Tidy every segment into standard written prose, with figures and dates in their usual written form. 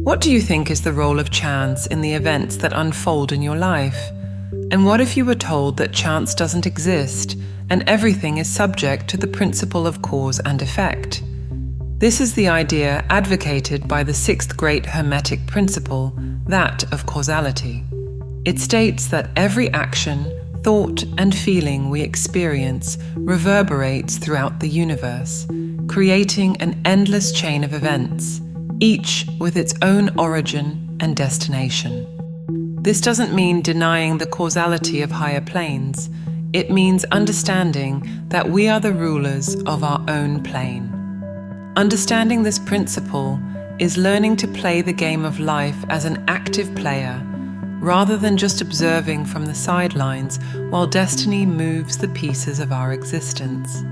What do you think is the role of chance in the events that unfold in your life? And what if you were told that chance doesn't exist and everything is subject to the principle of cause and effect? This is the idea advocated by the sixth great Hermetic principle, that of causality. It states that every action, thought, and feeling we experience reverberates throughout the universe, creating an endless chain of events, each with its own origin and destination. This doesn't mean denying the causality of higher planes. It means understanding that we are the rulers of our own plane. Understanding this principle is learning to play the game of life as an active player, rather than just observing from the sidelines while destiny moves the pieces of our existence.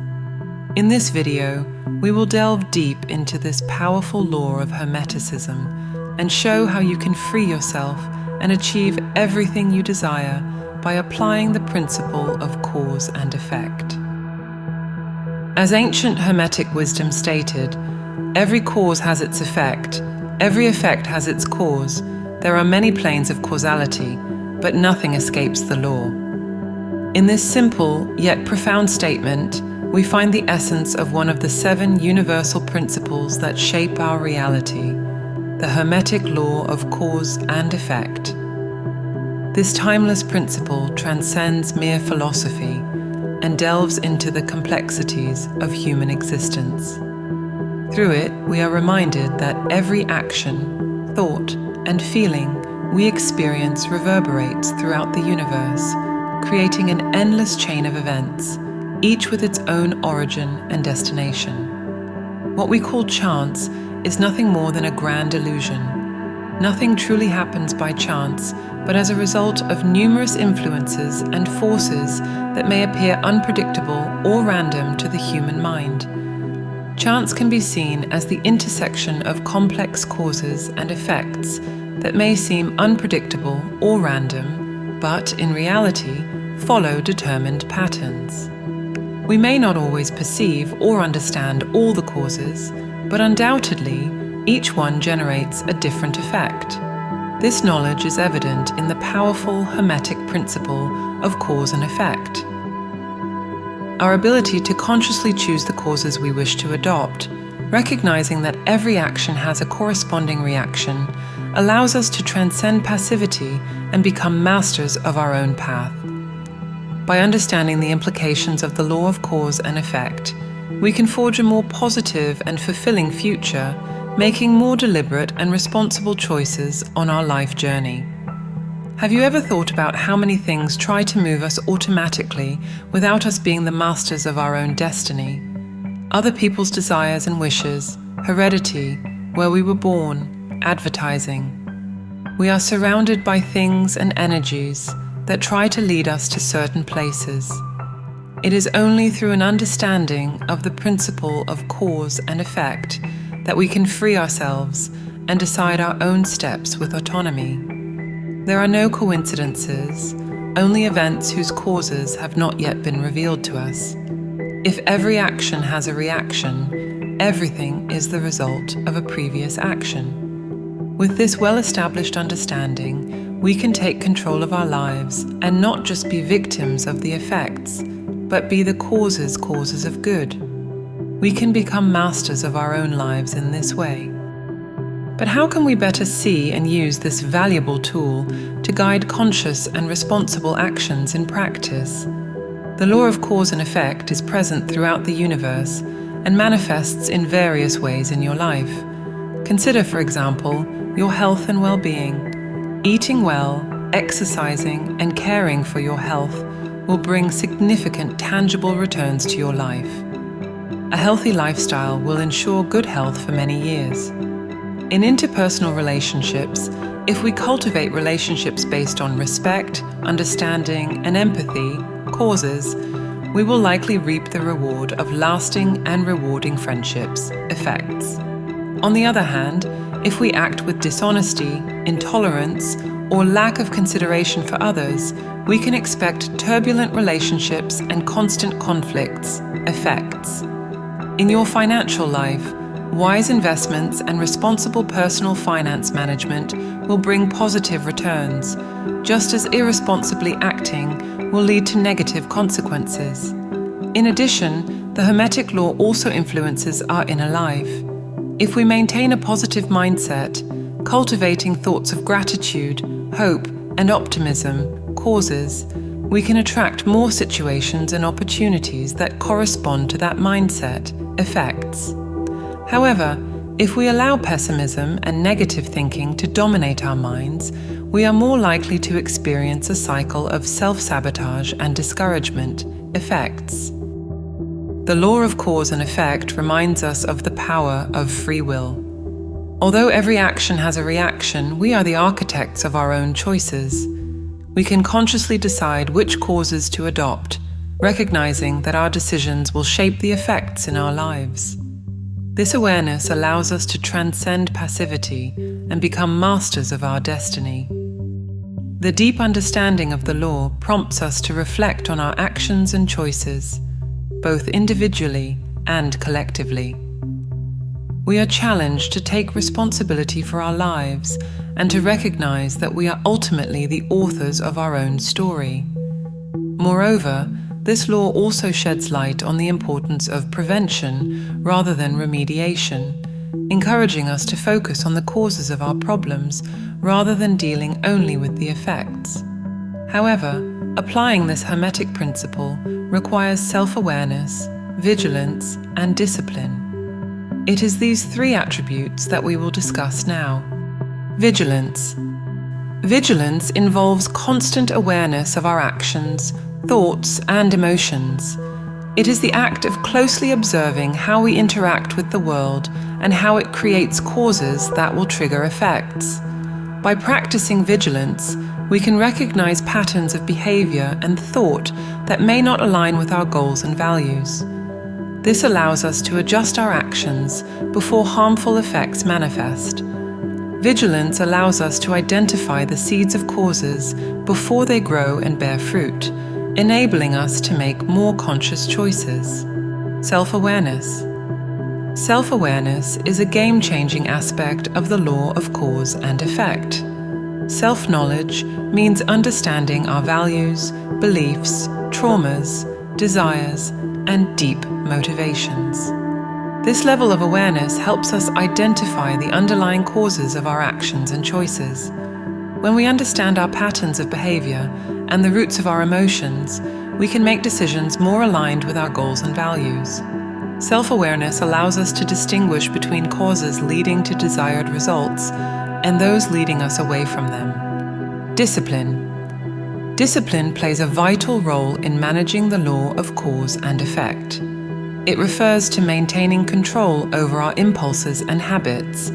In this video, we will delve deep into this powerful law of Hermeticism and show how you can free yourself and achieve everything you desire by applying the principle of cause and effect. As ancient Hermetic wisdom stated, every cause has its effect, every effect has its cause. There are many planes of causality, but nothing escapes the law. In this simple yet profound statement, we find the essence of one of the 7 universal principles that shape our reality, the Hermetic law of cause and effect. This timeless principle transcends mere philosophy and delves into the complexities of human existence. Through it, we are reminded that every action, thought, and feeling we experience reverberates throughout the universe, creating an endless chain of events, each with its own origin and destination. What we call chance is nothing more than a grand illusion. Nothing truly happens by chance, but as a result of numerous influences and forces that may appear unpredictable or random to the human mind. Chance can be seen as the intersection of complex causes and effects that may seem unpredictable or random, but in reality follow determined patterns. We may not always perceive or understand all the causes, but undoubtedly each one generates a different effect. This knowledge is evident in the powerful Hermetic principle of cause and effect. Our ability to consciously choose the causes we wish to adopt, recognizing that every action has a corresponding reaction, allows us to transcend passivity and become masters of our own path. By understanding the implications of the law of cause and effect, we can forge a more positive and fulfilling future, making more deliberate and responsible choices on our life journey. Have you ever thought about how many things try to move us automatically without us being the masters of our own destiny? Other people's desires and wishes, heredity, where we were born, advertising. We are surrounded by things and energies that try to lead us to certain places. It is only through an understanding of the principle of cause and effect that we can free ourselves and decide our own steps with autonomy. There are no coincidences, only events whose causes have not yet been revealed to us. If every action has a reaction, everything is the result of a previous action. With this well-established understanding, we can take control of our lives and not just be victims of the effects, but be the causes of good. We can become masters of our own lives in this way. But how can we better see and use this valuable tool to guide conscious and responsible actions in practice? The law of cause and effect is present throughout the universe and manifests in various ways in your life. Consider, for example, your health and well-being. Eating well, exercising, and caring for your health will bring significant tangible returns to your life. A healthy lifestyle will ensure good health for many years. In interpersonal relationships, if we cultivate relationships based on respect, understanding, and empathy, causes, we will likely reap the reward of lasting and rewarding friendships, effects. On the other hand, if we act with dishonesty, intolerance, or lack of consideration for others, we can expect turbulent relationships and constant conflicts, effects. In your financial life, wise investments and responsible personal finance management will bring positive returns, just as irresponsibly acting will lead to negative consequences. In addition, the Hermetic law also influences our inner life. If we maintain a positive mindset, cultivating thoughts of gratitude, hope, and optimism causes, we can attract more situations and opportunities that correspond to that mindset, effects. However, if we allow pessimism and negative thinking to dominate our minds, we are more likely to experience a cycle of self-sabotage and discouragement, effects. The law of cause and effect reminds us of the power of free will. Although every action has a reaction, we are the architects of our own choices. We can consciously decide which causes to adopt, recognizing that our decisions will shape the effects in our lives. This awareness allows us to transcend passivity and become masters of our destiny. The deep understanding of the law prompts us to reflect on our actions and choices, both individually and collectively. We are challenged to take responsibility for our lives and to recognize that we are ultimately the authors of our own story. Moreover, this law also sheds light on the importance of prevention rather than remediation, encouraging us to focus on the causes of our problems rather than dealing only with the effects. However, applying this Hermetic principle requires self-awareness, vigilance, and discipline. It is these three attributes that we will discuss now. Vigilance. Vigilance involves constant awareness of our actions, thoughts, and emotions. It is the act of closely observing how we interact with the world and how it creates causes that will trigger effects. By practicing vigilance, we can recognize patterns of behavior and thought that may not align with our goals and values. This allows us to adjust our actions before harmful effects manifest. Vigilance allows us to identify the seeds of causes before they grow and bear fruit, enabling us to make more conscious choices. Self-awareness. Self-awareness is a game-changing aspect of the law of cause and effect. Self-knowledge means understanding our values, beliefs, traumas, desires, and deep motivations. This level of awareness helps us identify the underlying causes of our actions and choices. When we understand our patterns of behavior and the roots of our emotions, we can make decisions more aligned with our goals and values. Self-awareness allows us to distinguish between causes leading to desired results and those leading us away from them. Discipline. Discipline plays a vital role in managing the law of cause and effect. It refers to maintaining control over our impulses and habits,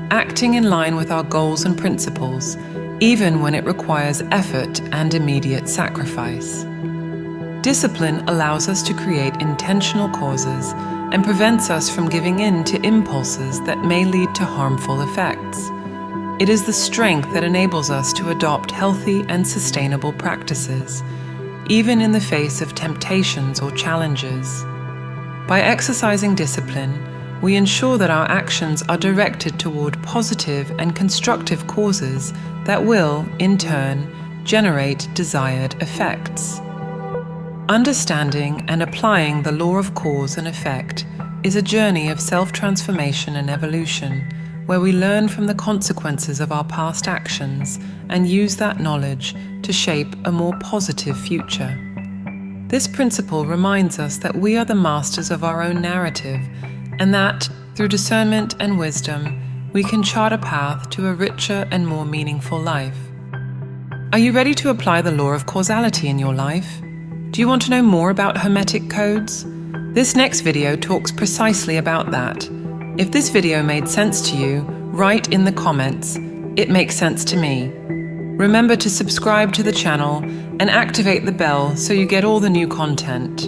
acting in line with our goals and principles, even when it requires effort and immediate sacrifice. Discipline allows us to create intentional causes and prevents us from giving in to impulses that may lead to harmful effects. It is the strength that enables us to adopt healthy and sustainable practices, even in the face of temptations or challenges. By exercising discipline, we ensure that our actions are directed toward positive and constructive causes that will, in turn, generate desired effects. Understanding and applying the law of cause and effect is a journey of self-transformation and evolution, where we learn from the consequences of our past actions and use that knowledge to shape a more positive future. This principle reminds us that we are the masters of our own narrative, and that, through discernment and wisdom, we can chart a path to a richer and more meaningful life. Are you ready to apply the law of causality in your life? Do you want to know more about Hermetic codes? This next video talks precisely about that. If this video made sense to you, write in the comments, "It makes sense to me." Remember to subscribe to the channel and activate the bell so you get all the new content.